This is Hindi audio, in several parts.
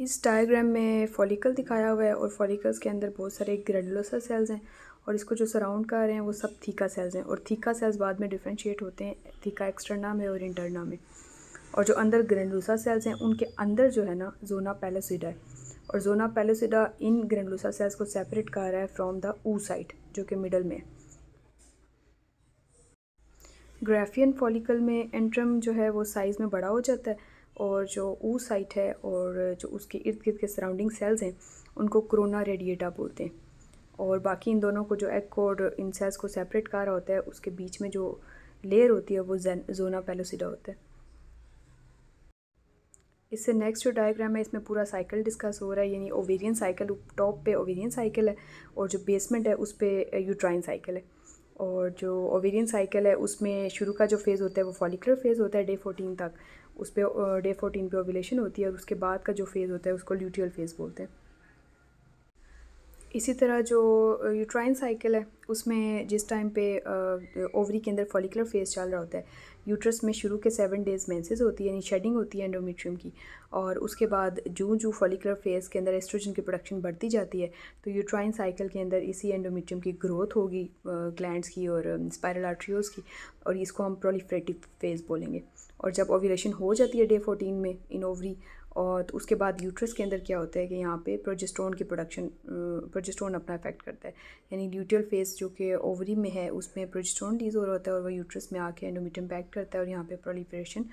इस डायग्राम में फॉलिकल दिखाया हुआ है और फॉलिकल्स के अंदर बहुत सारे ग्रैनुलोसा सेल्स हैं और इसको जो सराउंड कर रहे हैं वो सब थीका सेल्स हैं और थीका सेल्स बाद में डिफरेंशिएट होते हैं थीका एक्सटर्ना में और इंटरना में। और जो अंदर ग्रैनुलोसा सेल्स हैं उनके अंदर जो है ना जोना पैलोसिडा है और जोना पैलोसिडा इन ग्रैनुलोसा सेल्स को सेपरेट कर रहा है फ्रॉम द oocyte जो कि मिडल में है। ग्राफियन फॉलिकल में एंट्रम जो है वो साइज़ में बड़ा हो जाता है और जो oocyte है और जो उसके इर्द गिर्द के सराउंडिंग सेल्स हैं उनको कोरोना रेडिएटा बोलते हैं। और बाकी इन दोनों को जो एग कोड इन सेल्स को सेपरेट कर रहा होता है उसके बीच में जो लेयर होती है वो जोना पैलोसिडा होता है। इससे नेक्स्ट जो डायग्राम है इसमें पूरा साइकिल डिस्कस हो रहा है, यानी ओवेरियन साइकिल टॉप पे ओवेरियन साइकिल है और जो बेसमेंट है उस पर यूट्राइन साइकिल है। और जो ओवेरियन साइकिल है उसमें शुरू का जो फेज़ होता है वो फॉलिकुलर फेज़ होता है डे 14 तक, उस पर डे 14 पे ओव्यूलेशन होती है और उसके बाद का जो फेज़ होता है उसको ल्यूटियल फेज़ बोलते हैं। इसी तरह जो यूट्राइन साइकिल है उसमें जिस टाइम पे ओवरी के अंदर फॉलिकुलर फेज़ चल रहा होता है, यूट्रस में शुरू के 7 डेज़ मेंसेस होती है यानी शेडिंग होती है एंडोमेट्रियम की, और उसके बाद जो फॉलिकुलर फेज़ के अंदर एस्ट्रोजन की प्रोडक्शन बढ़ती जाती है तो यूट्राइन साइकिल के अंदर इसी एंडोमेट्रियम की ग्रोथ होगी ग्लैंड्स की और स्पाइरल आर्ट्रियोल्स की, और इसको हम प्रोलिफरेटिव फेज़ बोलेंगे। और जब ओव्यूलेशन हो जाती है डे 14 में इन ओवरी, और तो उसके बाद यूट्रस के अंदर क्या होता है कि यहाँ पे प्रोजेस्टेरोन की प्रोडक्शन, प्रोजेस्टेरोन अपना इफेक्ट करता है, यानी ल्यूटियल फेज़ जो कि ओवरी में है उसमें प्रोजेस्टेरोन रिलीज हो रहा होता है और वह यूट्रस में आके एंडोमेट्रियम इम्पैक्ट करता है और यहाँ पे प्रोलिफरेशन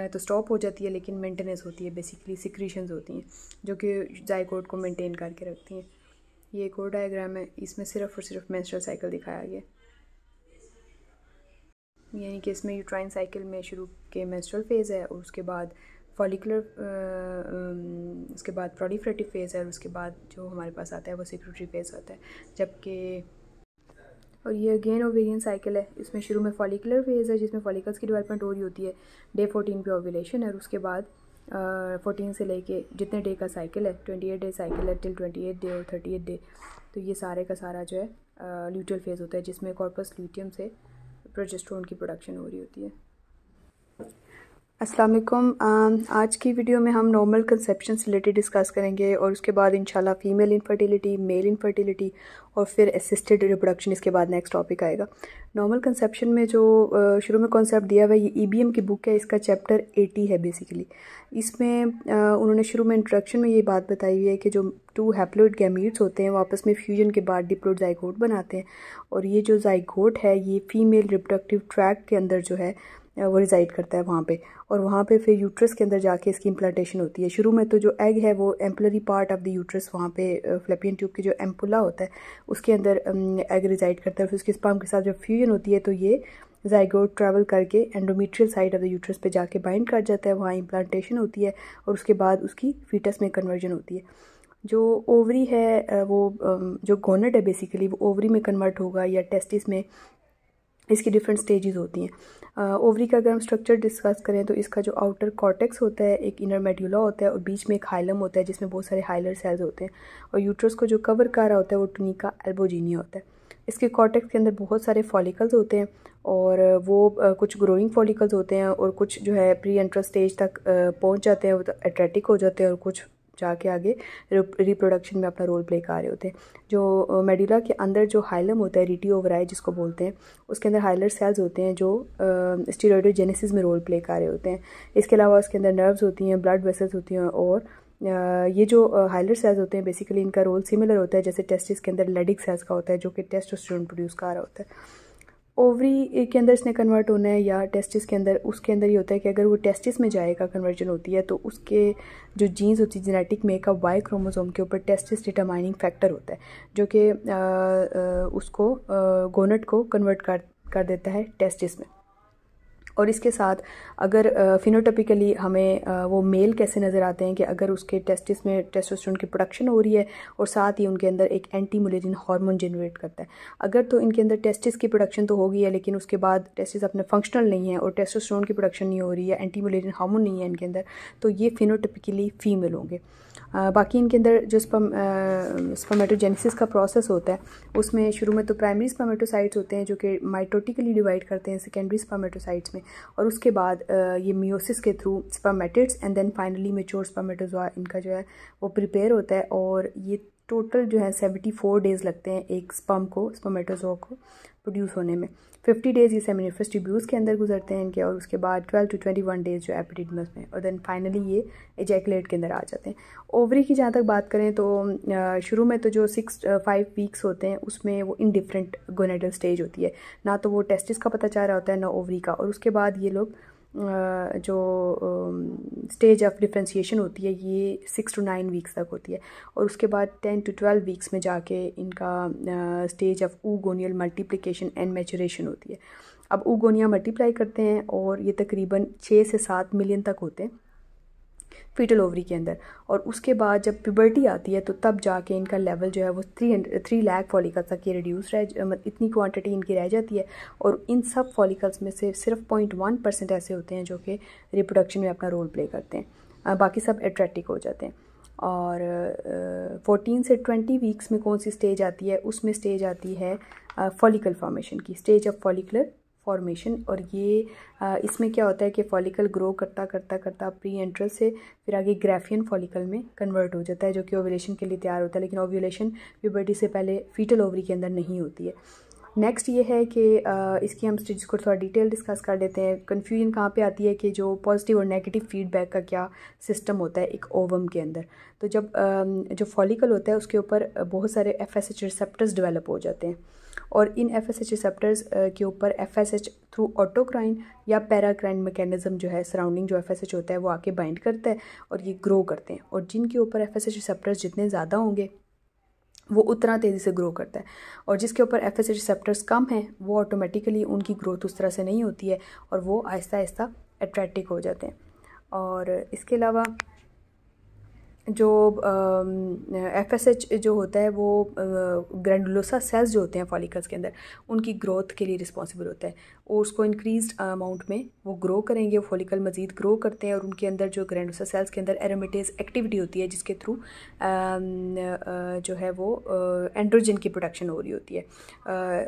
तो स्टॉप हो जाती है, लेकिन मेंटेनेंस होती है, बेसिकली सिक्रीशंस होती हैं जो कि जाइगोट को मेंटेन करके रखती हैं। ये एक और डायग्राम है, इसमें सिर्फ और सिर्फ मेंस्ट्रुअल साइकिल दिखाया गया, यानी कि इसमें यूट्राइन साइकिल में शुरू के मेंस्ट्रुअल फेज़ है और उसके बाद फॉलिकुलर, उसके बाद प्रोलिफरेटिव फेज़ है और उसके बाद जो हमारे पास आता है वो सिक्रेटरी फेज़ होता है। जबकि और ये अगेन ओवेरियन साइकिल है, इसमें शुरू में फॉलिकुलर फेज़ है जिसमें फॉलिकल्स की डेवलपमेंट हो रही होती है, डे 14 पे ओव्यूलेशन है और उसके बाद 14 से लेके जितने डे का साइकिल है 28 डे साइकिल है टिल 28 डे और 38 डे, तो ये सारे का सारा जो है ल्यूटियल फेज़ होता है जिसमें कॉर्पस ल्यूटियम से प्रोजेस्टेरोन की प्रोडक्शन हो रही होती है। अस्सलाम वालेकुम। आज की वीडियो में हम नॉर्मल कंसेप्शन से रिलेटेड डिस्कस करेंगे और उसके बाद इंशाल्लाह फीमेल इनफर्टिलिटी, मेल इनफर्टिलिटी और फिर असिस्टेड रिप्रोडक्शन, इसके बाद नेक्स्ट टॉपिक आएगा। नॉर्मल कंसेप्शन में जो शुरू में कॉन्सेप्ट दिया हुआ है ये EBM की बुक है, इसका चैप्टर 80 है बेसिकली। इसमें उन्होंने शुरू में इंट्रोडक्शन में ये बात बताई हुई है कि जो 2 हैप्लोइड गैमीट्स होते हैं वो आपस में फ्यूजन के बाद डिप्लोइड जाइगोट बनाते हैं और ये जो जाइगोट है ये फीमेल रिप्रोडक्टिव ट्रैक्ट के अंदर जो है वो रिजाइड करता है वहाँ पे, और वहाँ पे फिर यूट्रस के अंदर जाके इसकी इम्प्लांटेशन होती है। शुरू में तो जो एग है वो ampullary part of the uterus, वहाँ पे फ्लैपियन ट्यूब की जो एम्पुला होता है उसके अंदर एग रिजाइड करता है, फिर उसके स्पर्म के साथ जब फ्यूजन होती है तो ये जाइगोट ट्रैवल करके endometrial side of the uterus पे जाके बाइंड कर जाता है, वहाँ इम्प्लांटेशन होती है और उसके बाद उसकी फीटस में कन्वर्जन होती है। जो ओवरी है वो जो गोनेड है बेसिकली वो ओवरी में कन्वर्ट होगा या टेस्टिस में, इसकी डिफरेंट स्टेजेस होती हैं। ओवरी का अगर हम स्ट्रक्चर डिस्कस करें तो इसका जो आउटर कॉर्टेक्स होता है, एक इनर मेड्यूला होता है और बीच में एक हाइलम होता है जिसमें बहुत सारे हाइलर सेल्स होते हैं, और यूट्रस को जो कवर कर रहा होता है वो टुनिका एल्बोजिनिया होता है। इसके कॉर्टेक्स के अंदर बहुत सारे फॉलिकल्स होते हैं और वो कुछ ग्रोइंग फॉलिकल्स होते हैं और कुछ जो है प्री एंट्रल स्टेज तक पहुँच जाते हैं, वो तो एट्रेटिक हो जाते हैं और कुछ जाके आगे रिप्रोडक्शन में अपना रोल प्ले कर रहे होते हैं। जो मेडुला के अंदर जो हाइलम होता है, रिटी ओवराई जिसको बोलते हैं, उसके अंदर हाइलर सेल्स होते हैं जो स्टीरॉयडोजेनेसिस में रोल प्ले कर रहे होते हैं। इसके अलावा उसके अंदर नर्व्स होती हैं, ब्लड वेसल्स होती हैं, और ये जो हाइलर सेल्स होते हैं बेसिकली इनका रोल सिमिलर होता है जैसे टेस्टिस के अंदर लेडिक सेल्स का होता है जो कि टेस्टोस्टेरोन प्रोड्यूस कर रहा होता है। ओवरी के अंदर इसने कन्वर्ट होना है या टेस्टिस के अंदर, उसके अंदर ये होता है कि अगर वो टेस्टिस में जाएगा कन्वर्जन होती है तो उसके जो जीन्स होती है जेनेटिक मेकअप वाई क्रोमोसोम के ऊपर टेस्टिस डिटरमाइनिंग फैक्टर होता है जो कि उसको गोनेट को कन्वर्ट कर देता है टेस्टिस में। और इसके साथ अगर फिनोटाइपिकली हमें वो मेल कैसे नज़र आते हैं कि अगर उसके टेस्टिस में टेस्टोस्टेरोन की प्रोडक्शन हो रही है और साथ ही उनके अंदर एक एंटी मुलेरिन हार्मोन जनरेट करता है। अगर तो इनके अंदर टेस्टिस की प्रोडक्शन तो होगी है लेकिन उसके बाद टेस्टिस अपने फंक्शनल नहीं है और टेस्टोस्टेरोन की प्रोडक्शन नहीं हो रही है, एंटी मुलेरिन हार्मोन नहीं है इनके अंदर, तो ये फिनोटाइपिकली फीमेल होंगे। बाकी इनके अंदर जो स्पर्मेटोजेनेसिस का प्रोसेस होता है उसमें शुरू में तो प्राइमरी स्पर्मेटोसाइट्स होते हैं जो कि माइटोटिकली डिवाइड करते हैं सेकेंडरी स्पर्मेटोसाइट्स में, और उसके बाद ये मियोसिस के through spermatids and then finally mature spermatozoa इनका जो है वो प्रिपेयर होता है। और ये टोटल जो है 74 डेज़ लगते हैं एक स्पर्मेटोजोआ को प्रोड्यूस होने में। 50 डेज़ ये सेमिनिफरस ट्यूब्यूल्स के अंदर गुजरते हैं इनके, और उसके बाद 12 to 21 डेज़ जो एपिडिडमस में, और देन फाइनली ये एजैकुलेट के अंदर आ जाते हैं। ओवरी की जहाँ तक बात करें तो शुरू में तो जो 5 वीक्स होते हैं उसमें वो इनडिफरेंट गोनेडल स्टेज होती है, ना तो वो टेस्टिस का पता चल रहा होता है ना ओवरी का। और उसके बाद ये लोग जो स्टेज ऑफ डिफ्रेंशिएशन होती है ये 6 to 9 वीक्स तक होती है, और उसके बाद 10 to 12 वीक्स में जाके इनका stage of oogoneal multiplication and maturation होती है। अब oogonia मल्टीप्लाई करते हैं और ये तकरीबन 6 से 7 मिलियन तक होते हैं फीटल ओवरी के अंदर, और उसके बाद जब प्यूबर्टी आती है तो तब जाके इनका लेवल जो है वो 3 लाख फॉलिकल्स तक ये रिड्यूस इतनी क्वांटिटी इनकी रह जाती है। और इन सब फॉलिकल्स में से सिर्फ 0.1% ऐसे होते हैं जो कि रिप्रोडक्शन में अपना रोल प्ले करते हैं, बाकी सब एट्रेटिक हो जाते हैं। और 14 से 20 वीक्स में कौन सी स्टेज आती है, उसमें स्टेज आती है फॉलिकल फॉर्मेशन की, स्टेज ऑफ फॉलिकुलर फॉर्मेशन। और ये इसमें क्या होता है कि फॉलिकल ग्रो करता करता करता प्री एंट्रल से फिर आगे ग्राफियन फॉलिकल में कन्वर्ट हो जाता है, जो कि ओव्यूलेशन के लिए तैयार होता है। लेकिन ओव्यूलेशन प्यूबर्टी से पहले फीटल ओवरी के अंदर नहीं होती है। नेक्स्ट ये है कि इसकी हम स्टेज को थोड़ा डिटेल डिस्कस कर लेते हैं। कन्फ्यूजन कहाँ पे आती है कि जो पॉजिटिव और नेगेटिव फीडबैक का क्या सिस्टम होता है एक ओवम के अंदर। तो जब जो फॉलिकल होता है उसके ऊपर बहुत सारे FSH रिसेप्टर्स डेवलप हो जाते हैं, और इन FSH रिसेप्टर्स के ऊपर FSH थ्रू ऑटोक्राइन या पैराक्राइन मैकेनिज्म जो है सराउंडिंग जो FSH होता है वो आके बाइंड करता है और ये ग्रो करते हैं। और जिनके ऊपर FSH रिसेप्टर्स जितने ज़्यादा होंगे वो उतना तेज़ी से ग्रो करता है, और जिसके ऊपर FSH रिसेप्टर्स कम हैं वो ऑटोमेटिकली उनकी ग्रोथ उस तरह से नहीं होती है और वो आहिस्ता आहिस्ता एट्रेटिक हो जाते हैं। और इसके अलावा जो FSH जो होता है वो ग्रैंडुलोसा सेल्स जो होते हैं फॉलिकल्स के अंदर उनकी ग्रोथ के लिए रिस्पॉन्सिबल होता है, और उसको इंक्रीज्ड अमाउंट में वो ग्रो करेंगे, वो फॉलिकल मज़ीद ग्रो करते हैं, और उनके अंदर जो ग्रैंडुलोसा सेल्स के अंदर एरोमेटेज एक्टिविटी होती है जिसके थ्रू जो है वो एंड्रोजन की प्रोडक्शन हो रही होती है।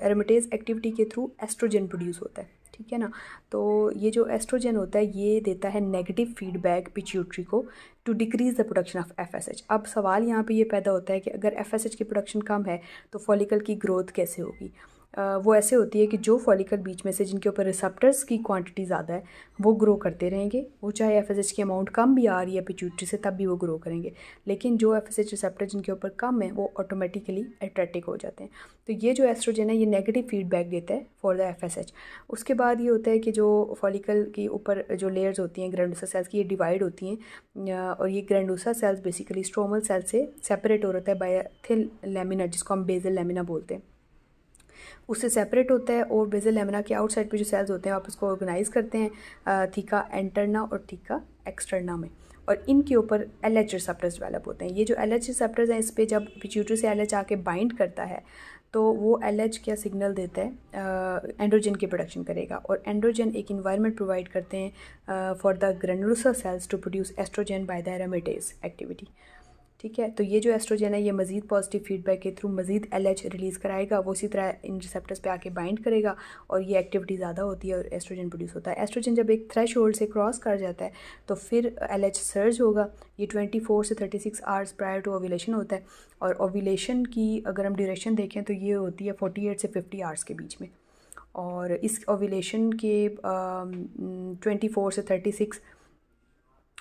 एरोमेटेज एक्टिविटी के थ्रू एस्ट्रोजन प्रोड्यूस होता है, ठीक है ना। तो ये जो एस्ट्रोजन होता है ये देता है नेगेटिव फीडबैक पिट्यूटरी को to decrease the production of FSH। अब सवाल यहाँ पे ये पैदा होता है कि अगर FSH की प्रोडक्शन कम है तो फॉलिकल की ग्रोथ कैसे होगी। वो ऐसे होती है कि जो फॉलिकल बीच में से जिनके ऊपर रिसेप्टर्स की क्वांटिटी ज़्यादा है वो ग्रो करते रहेंगे, वो चाहे FSH की अमाउंट कम भी आ रही है पिट्यूटरी से तब भी वो ग्रो करेंगे। लेकिन जो FSH रिसेप्टर जिनके ऊपर कम है वो ऑटोमेटिकली एट्रेटिक हो जाते हैं। तो ये जो एस्ट्रोजन है ये नेगेटिव फीडबैक देता है फॉर द FSH। उसके बाद ये होता है कि जो फॉलिकल के ऊपर जो लेयर्स होती हैं ग्रैंडुलोसा सेल्स की ये डिवाइड होती हैं, और ये ग्रैंडुलोसा सेल्स बेसिकली स्ट्रोमल सेल से सेपरेट हो रहता है बाय थिन लेमिना जिसको हम बेसल लेमिना बोलते हैं, उससे सेपरेट होता है। और बेसल लेमिना के आउटसाइड पे जो सेल्स होते हैं आप उसको ऑर्गेनाइज करते हैं थीका इंटरना और थीका एक्सटर्ना में, और इनके ऊपर LH रिसेप्टर्स डेवलप होते हैं। ये जो LH रिसेप्टर्स हैं इस पर जब पिट्यूटरी से LH आके बाइंड करता है तो वो LH क्या सिग्नल देता है एंड्रोजन की प्रोडक्शन करेगा, और एंड्रोजन एक इन्वायरमेंट प्रोवाइड करते हैं for the granulosa cells to produce oestrogen by the aromatase activity, ठीक है। तो ये जो एस्ट्रोजन है ये मज़ीद पॉजिटिव फीडबैक के थ्रू मज़ीद LH रिलीज़ कराएगा, वो इसी तरह इन रिसेप्टर्स पे आके बाइंड करेगा और ये एक्टिविटी ज़्यादा होती है और एस्ट्रोजन प्रोड्यूस होता है। एस्ट्रोजन जब एक थ्रेश होल्ड से क्रॉस कर जाता है तो फिर LH सर्ज होगा, ये 24 से 36 आवर्स प्रायर टू ओव्यूलेशन होता है, और ओव्यूलेशन की अगर हम ड्यूरेशन देखें तो ये होती है 48 से 50 आवर्स के बीच में, और इस ओव्यूलेशन के 24 से 36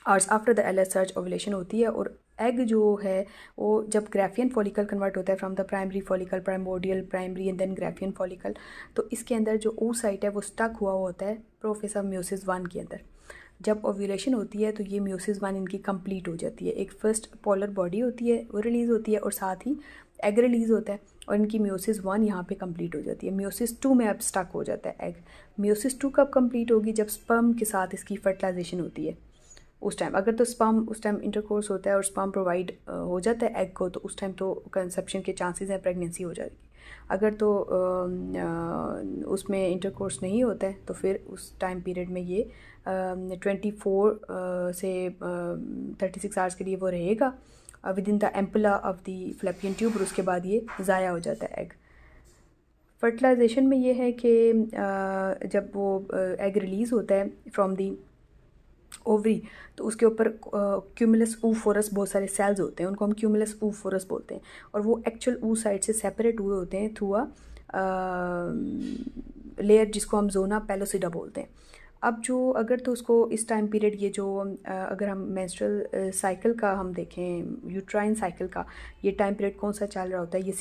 hours after the LH surge ovulation होती है। और एग जो है वो जब ग्राफियन फॉलिकल कन्वर्ट होता है from the primary follicle, primordial, primary and then Graafian follicle, तो इसके अंदर जो oocyte है वो स्टक हुआ होता है प्रोफेस ऑफ म्योसिस 1 के अंदर। जब ओव्यूलेशन होती है तो ये म्योसिस 1 इनकी कंप्लीट हो जाती है, एक फर्स्ट पोलर बॉडी होती है वो रिलीज़ होती है और साथ ही एग रिलीज़ होता है, और इनकी म्योसिस 1 यहाँ पे कंप्लीट हो जाती है। म्योसिस 2 में अब स्टक हो जाता है एग। म्योसिस 2 कब कंप्लीट होगी, जब स्पर्म के साथ इसकी फर्टिलाइजेशन होती है उस टाइम। अगर तो स्पर्म उस टाइम इंटरकोर्स होता है और स्पर्म प्रोवाइड हो जाता है एग को, तो उस टाइम तो कंसेप्शन के चांसेस हैं, प्रेगनेंसी हो जाएगी। अगर तो उसमें इंटरकोर्स नहीं होता है तो फिर उस टाइम पीरियड में ये 24 से 36 आवर्स के लिए वो रहेगा with in the ampulla of the फ्लैपियन tube, और उसके बाद ये ज़ाया हो जाता है एग। फर्टिलाइजेशन में ये है कि जब वो एग रिलीज़ होता है फ्रॉम दी ओवरी, तो उसके ऊपर क्यूमुलस oophorus बहुत सारे सेल्स होते हैं, उनको हम क्यूमुलस oophorus बोलते हैं, और वो एक्चुअल ऊ साइड से सेपरेट हुए होते हैं थ्रू अ लेयर जिसको हम जोना पेलोसिडा बोलते हैं। अब जो अगर तो उसको इस टाइम पीरियड ये जो अगर हम मेंस्ट्रुअल साइकिल का हम देखें, यूट्राइन साइकिल का ये टाइम पीरियड कौन सा चल रहा होता है, ये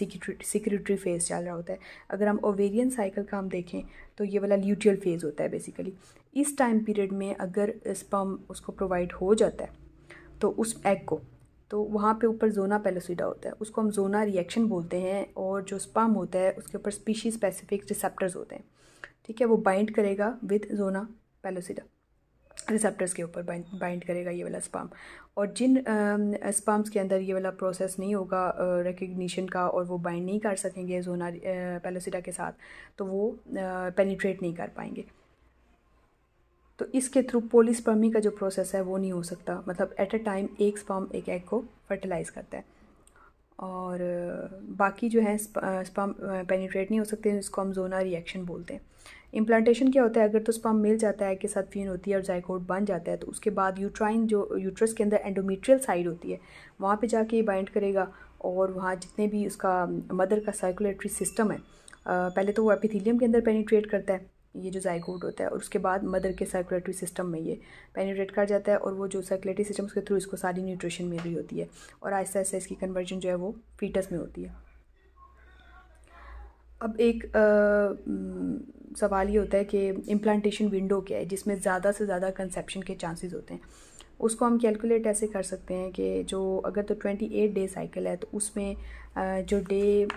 सिक्रेटरी फेज़ चल रहा होता है। अगर हम ओवेरियन साइकिल का हम देखें तो ये वाला ल्यूटियल फेज़ होता है बेसिकली। इस टाइम पीरियड में अगर स्पर्म उसको प्रोवाइड हो जाता है तो उस एग को, तो वहाँ पे ऊपर जोना पेलोसिडा होता है, उसको हम जोना रिएक्शन बोलते हैं, और जो स्पर्म होता है उसके ऊपर स्पीशीज स्पेसिफिक रिसेप्टर्स होते हैं, ठीक है। वो बाइंड करेगा विद जोना पेलोसिडा रिसेप्टर्स के ऊपर बाइंड करेगा ये वाला स्पर्म, और जिन स्पर्म्स के अंदर ये वाला प्रोसेस नहीं होगा रिकग्निशन का, और वो बाइंड नहीं कर सकेंगे जोना पेलोसिडा के साथ, तो वो पेनिट्रेट नहीं कर पाएंगे। तो इसके थ्रू पॉलीस्पर्मी का जो प्रोसेस है वो नहीं हो सकता, मतलब एट अ टाइम एक स्पर्म एक एग को फर्टिलाइज करता है, और बाकी जो है स्पर्म पेनिट्रेट नहीं हो सकते, इसको हम जोना रिएक्शन बोलते हैं। इम्प्लांटेशन क्या होता है, अगर तो स्पर्म मिल जाता है के साथ फ्यूजन होती है और जाइगोट बन जाता है, तो उसके बाद यूट्राइन जो यूट्रस के अंदर एंडोमेट्रियल साइड होती है वहाँ पे जाके ये बाइंड करेगा, और वहाँ जितने भी उसका मदर का सर्कुलेटरी सिस्टम है, पहले तो वो एपिथेलियम के अंदर पेनिट्रेट करता है ये जो जाइगोट होता है, और उसके बाद मदर के सर्कुलेटरी सिस्टम में ये पेनिट्रेट कर जाता है, और वो जो सर्कुलेटरी सिस्टम के थ्रू इसको सारी न्यूट्रिशन मिल रही होती है, और आहिस्ता आहिस्ता इसकी कन्वर्जन जो है वो फीटस में होती है। अब एक सवाल ये होता है कि इम्प्लांटेशन विंडो क्या है जिसमें ज़्यादा से ज़्यादा कंसेप्शन के चांसेस होते हैं। उसको हम कैलकुलेट ऐसे कर सकते हैं कि जो अगर तो 28 डे साइकिल है, तो उसमें जो डे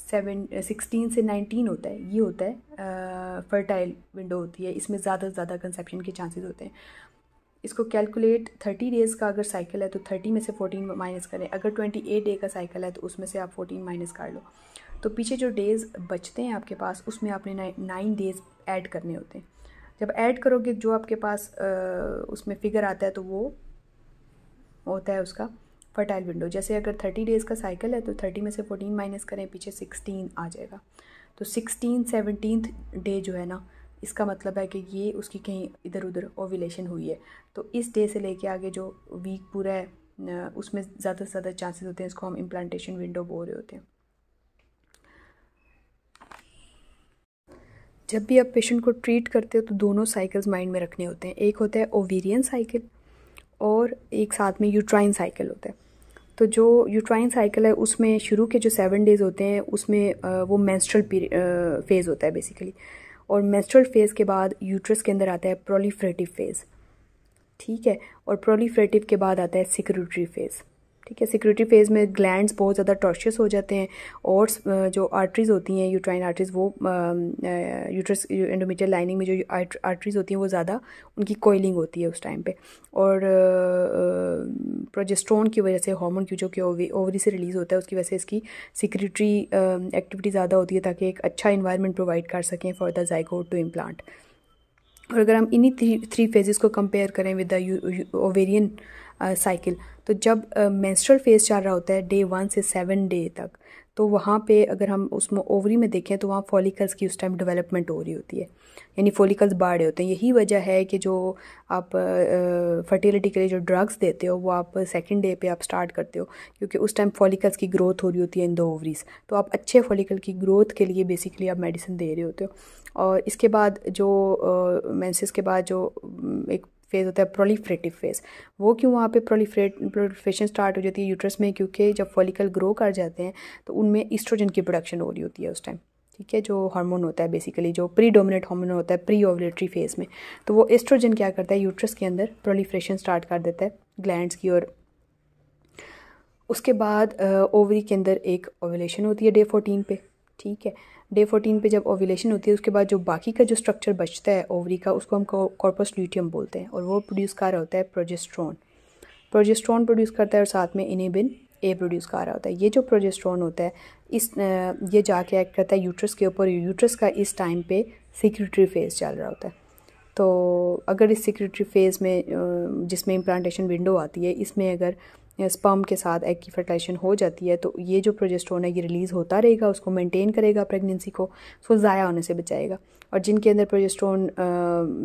16 से 19 होता है, ये होता है फर्टाइल विंडो होती है, इसमें ज़्यादा से ज़्यादा कंसेप्शन के चांसेस होते हैं। इसको कैलकुलेट 30 डेज़ का अगर साइकिल है तो 30 में से 14 माइनस करें, अगर 28 डे का साइकिल है तो उसमें से आप 14 माइनस कर लो, तो पीछे जो डेज़ बचते हैं आपके पास उसमें आपने 9 डेज़ ऐड करने होते हैं। जब ऐड करोगे जो आपके पास उसमें फिगर आता है तो वो होता है उसका फर्टाइल विंडो। जैसे अगर 30 डेज़ का साइकिल है तो 30 में से 14 माइनस करें, पीछे 16 आ जाएगा, तो 17th डे जो है ना, इसका मतलब है कि ये उसकी कहीं इधर उधर ओव्यूलेशन हुई है। तो इस डे से लेके आगे जो वीक पूरा है उसमें ज़्यादा से ज़्यादा चांसेस होते हैं, इसको हम इम्प्लांटेशन विंडो बोल रहे होते हैं। जब भी आप पेशेंट को ट्रीट करते हो तो दोनों साइकिल्स माइंड में रखने होते हैं, एक होता है ओवेरियन साइकिल और एक साथ में यूट्राइन साइकिल होता है। तो जो यूट्राइन साइकिल है उसमें शुरू के जो 7 डेज़ होते हैं उसमें वो मेंस्ट्रुअल फेज़ होता है बेसिकली, और मेंस्ट्रुअल फेज़ के बाद यूट्रस के अंदर आता है प्रोलिफरेटिव फेज़, ठीक है, और प्रोलिफरेटिव के बाद आता है सिक्रेटरी फेज़, ठीक है। सिक्रेटरी फेज़ में ग्लैंड्स बहुत ज़्यादा टॉर्शियस हो जाते हैं, और जो आर्टरीज़ होती हैं यूट्राइन आर्टरीज़, वो यूट्रस एंडोमेट्रियल लाइनिंग में जो आर्टरीज़ होती हैं वो ज़्यादा उनकी कोइलिंग होती है उस टाइम पे, और प्रोजेस्टेरोन की वजह से हार्मोन की जो कि ओवरी से रिलीज़ होता है उसकी वजह से इसकी सिक्रेटरी एक्टिविटी ज़्यादा होती है ताकि एक अच्छा इन्वायरमेंट प्रोवाइड कर सकें for the zygote to implant. और अगर हम इन्हीं थ्री फेजेस को कंपेयर करें विद द ओवेरियन साइकिल, तो जब मेंस्ट्रुअल फेज़ चल रहा होता है डे 1 से 7 डे तक, तो वहाँ पे अगर हम उसमें ओवरी में देखें तो वहाँ फॉलिकल्स की उस टाइम डेवलपमेंट हो रही होती है, यानी फॉलिकल्स बढ़ रहे होते हैं। यही वजह है कि जो आप फर्टिलिटी के लिए जो ड्रग्स देते हो वो आप सेकंड डे पे आप स्टार्ट करते हो, क्योंकि उस टाइम फॉलिकल्स की ग्रोथ हो रही होती है इन द ओवरीज, तो आप अच्छे फॉलिकल की ग्रोथ के लिए बेसिकली आप मेडिसिन दे रहे होते हो। और इसके बाद जो मेंसेस के बाद जो एक फेज़ होता है प्रोलिफरेटिव फेज़, वो क्यों वहाँ पे प्रोलिफरेशन स्टार्ट हो जाती है यूट्रस में, क्योंकि जब फॉलिकल ग्रो कर जाते हैं तो उनमें ईस्ट्रोजन की प्रोडक्शन हो रही होती है उस टाइम, ठीक है, जो हार्मोन होता है बेसिकली जो प्रीडोमिनेंट हार्मोन होता है प्री ओवुलेटरी फेज़ में। तो वो एस्ट्रोजन क्या करता है यूट्रस के अंदर प्रोलिफरेशन स्टार्ट कर देता है ग्लैंड्स की, और उसके बाद ओवरी के अंदर एक ओवुलेशन होती है डे 14 पे, ठीक है। डे 14 पे जब ओवुलेशन होती है उसके बाद जो बाकी का जो स्ट्रक्चर बचता है ओवरी का उसको हम कॉर्पस ल्यूटियम बोलते हैं, और वो प्रोड्यूस कर रहा होता है प्रोजेस्टेरोन प्रोड्यूस करता है, और साथ में इनिबिन ए प्रोड्यूस कर रहा होता है। ये जो प्रोजेस्टेरोन होता है ये जाके एक्ट करता है यूट्रस के ऊपर, यूट्रस का इस टाइम पे सिक्रेटरी फेज़ चल रहा होता है। तो अगर इस सिक्रेटरी फेज़ में जिसमें इम्प्लांटेशन विंडो आती है, इसमें अगर स्पर्म के साथ एग की फर्टिलाइजेशन हो जाती है तो ये जो प्रोजेस्टेरोन है ये रिलीज़ होता रहेगा, उसको मेंटेन करेगा प्रेगनेंसी को, उसको ज़ाया होने से बचाएगा। और जिनके अंदर प्रोजेस्टेरोन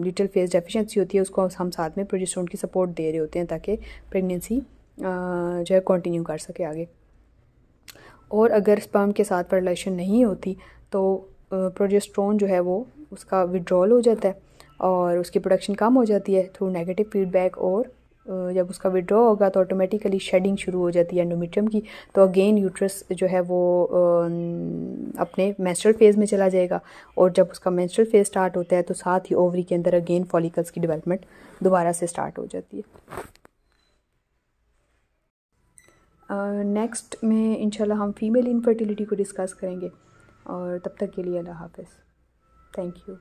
ल्यूटियल फेज डेफिशिएंसी होती है उसको हम साथ में प्रोजेस्टेरोन की सपोर्ट दे रहे होते हैं ताकि प्रेगनेंसी जो है कंटिन्यू कर सके आगे। और अगर स्पर्म के साथ फर्टिलाइजेशन नहीं होती तो प्रोजेस्टेरोन जो है वो उसका विड्रॉल हो जाता है और उसकी प्रोडक्शन कम हो जाती है थ्रू नेगेटिव फीडबैक। और जब उसका विड्रॉ होगा तो ऑटोमेटिकली शेडिंग शुरू हो जाती है एंडोमेट्रियम की, तो अगेन यूट्रस जो है वो अपने मेंस्ट्रुअल फेज़ में चला जाएगा। और जब उसका मेंस्ट्रुअल फेज़ स्टार्ट होता है तो साथ ही ओवरी के अंदर अगेन फॉलिकल्स की डेवलपमेंट दोबारा से स्टार्ट हो जाती है। नेक्स्ट में इंशाल्लाह हम फीमेल इनफर्टिलिटी को डिस्कस करेंगे और तब तक के लिए अल्लाह हाफ़िज़। Thank you.